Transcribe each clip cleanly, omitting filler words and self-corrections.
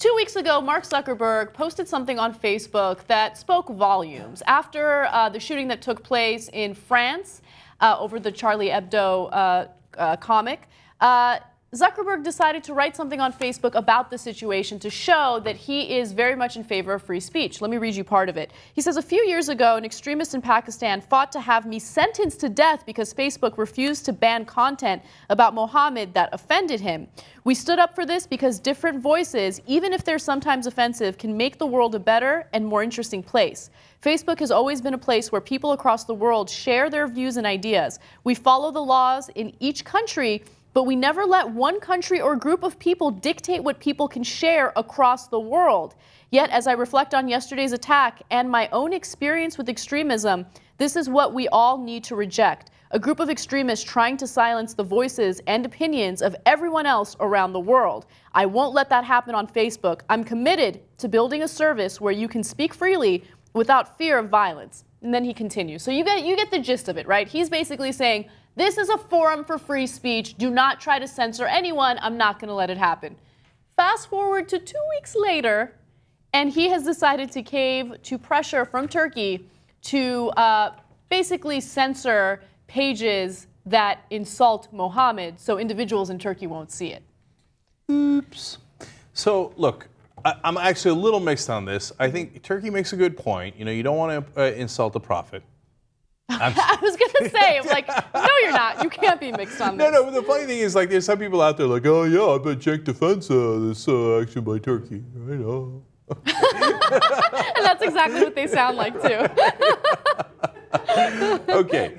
2 weeks ago, Mark Zuckerberg posted something on Facebook that spoke volumes. After the shooting that took place in France over the Charlie Hebdo comic, Zuckerberg decided to write something on Facebook about the situation to show that he is very much in favor of free speech. Let me read you part of it. He says, a few years ago, an extremist in Pakistan fought to have me sentenced to death because Facebook refused to ban content about Mohammed that offended him. We stood up for this because different voices, even if they're sometimes offensive, can make the world a better and more interesting place. Facebook has always been a place where people across the world share their views and ideas. We follow the laws in each country, but we never let one country or group of people dictate what people can share across the world. Yet, as I reflect on yesterday's attack and my own experience with extremism, this is what we all need to reject. A group of extremists trying to silence the voices and opinions of everyone else around the world. I won't let that happen on Facebook. I'm committed to building a service where you can speak freely without fear of violence. And then he continues. So you get the gist of it, right? He's basically saying, this is a forum for free speech. Do not try to censor anyone. I'm not going to let it happen. Fast forward to 2 weeks later, and he has decided to cave to pressure from Turkey to basically censor pages that insult Mohammed so individuals in Turkey won't see it. Oops. So, look, I'm actually a little mixed on this. I think Turkey makes a good point. You know, you don't want to insult the prophet. I was going to say, like, no, you're not. You can't be mixed on this. No, but the funny thing is, like, there's some people out there like, oh, yeah, I bet Cenk defends this action by Turkey. I know. And that's exactly what they sound like, too. Okay.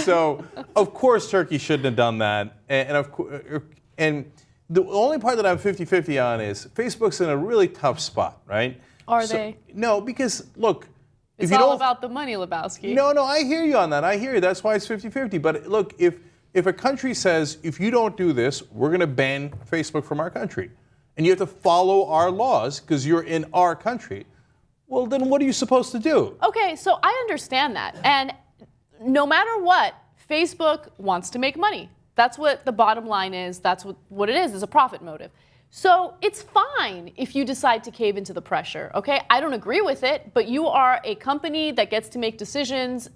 So, of course, Turkey shouldn't have done that. And the only part that I'm 50-50 on is Facebook's in a really tough spot, right? Are they? No, because, look, it's all about the money, Lebowski. No, I hear you on that. I hear you. That's why it's 50-50. But look, if a country says, if you don't do this, we're going to ban Facebook from our country, and you have to follow our laws because you're in our country, well, then what are you supposed to do? Okay, so I understand that. And no matter what, Facebook wants to make money. That's what the bottom line is. That's what it is a profit motive. So it's fine if you decide to cave into the pressure, okay? I don't agree with it, but you are a company that gets to make decisions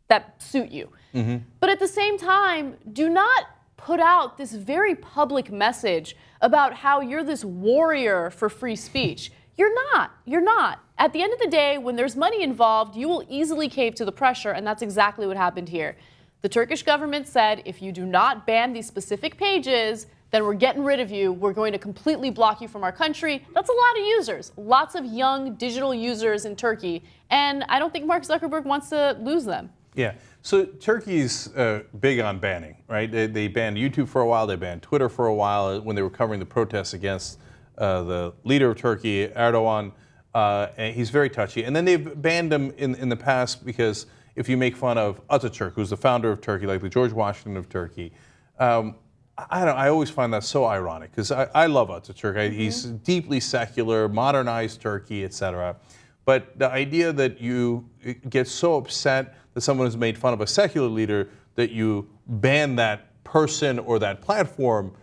that suit you. Mm-hmm. But at the same time, do not put out this very public message about how you're this warrior for free speech. You're not. You're not. At the end of the day, when there's money involved, you will easily cave to the pressure, and that's exactly what happened here. The Turkish government said, if you do not ban these specific pages, then we're getting rid of you. We're going to completely block you from our country. That's a lot of users, lots of young digital users in Turkey. And I don't think Mark Zuckerberg wants to lose them. Yeah. So Turkey's big on banning, right? They banned YouTube for a while. They banned Twitter for a while when they were covering the protests against the leader of Turkey, Erdogan. And he's very touchy. And then they've banned him in the past because if you make fun of Atatürk, who's the founder of Turkey, like the George Washington of Turkey, I always find that so ironic because I love Atatürk. He's deeply secular, modernized Turkey, etc. But the idea that you get so upset that someone has made fun of a secular leader that you ban that person or that platform,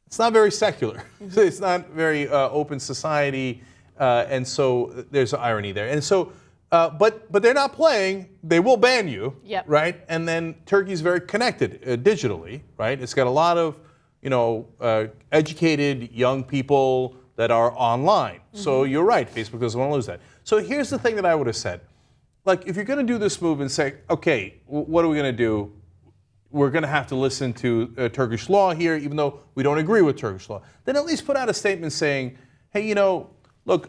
it's not very secular. It's not very open society, and so there's irony there. And so. But they're not playing. They will ban you, yep. Right? And then Turkey's very connected digitally, right? It's got a lot of, educated young people that are online. Mm-hmm. So you're right. Facebook doesn't want to lose that. So here's the thing that I would have said: like, if you're going to do this move and say, okay, what are we going to do? We're going to have to listen to Turkish law here, even though we don't agree with Turkish law. Then at least put out a statement saying, hey, look.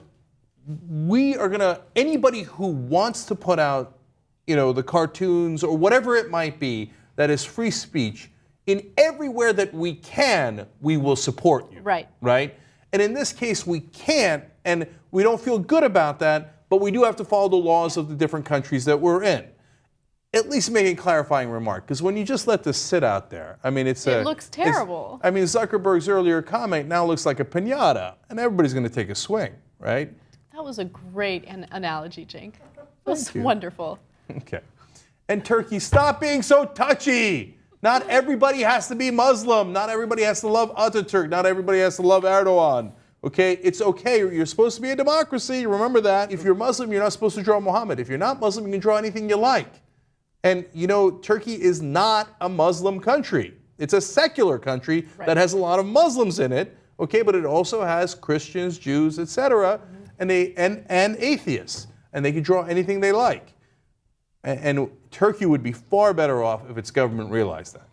We are going to, anybody who wants to put out, the cartoons or whatever it might be that is free speech, in everywhere that we can, we will support you. Right. Right? And in this case, we can't, and we don't feel good about that, but we do have to follow the laws of the different countries that we're in. At least make a clarifying remark, because when you just let this sit out there, I mean, it looks terrible. Zuckerberg's earlier comment now looks like a piñata, and everybody's going to take a swing, right? That was a great analogy, Cenk. It was wonderful. Okay. And Turkey, stop being so touchy. Not everybody has to be Muslim. Not everybody has to love Atatürk. Not everybody has to love Erdogan. Okay, it's okay. You're supposed to be a democracy. Remember that. If you're Muslim, you're not supposed to draw Muhammad. If you're not Muslim, you can draw anything you like. And you know, Turkey is not a Muslim country. It's a secular country that has a lot of Muslims in it. Okay, but it also has Christians, Jews, etc., and atheists, and they can draw anything they like. And Turkey would be far better off if its government realized that.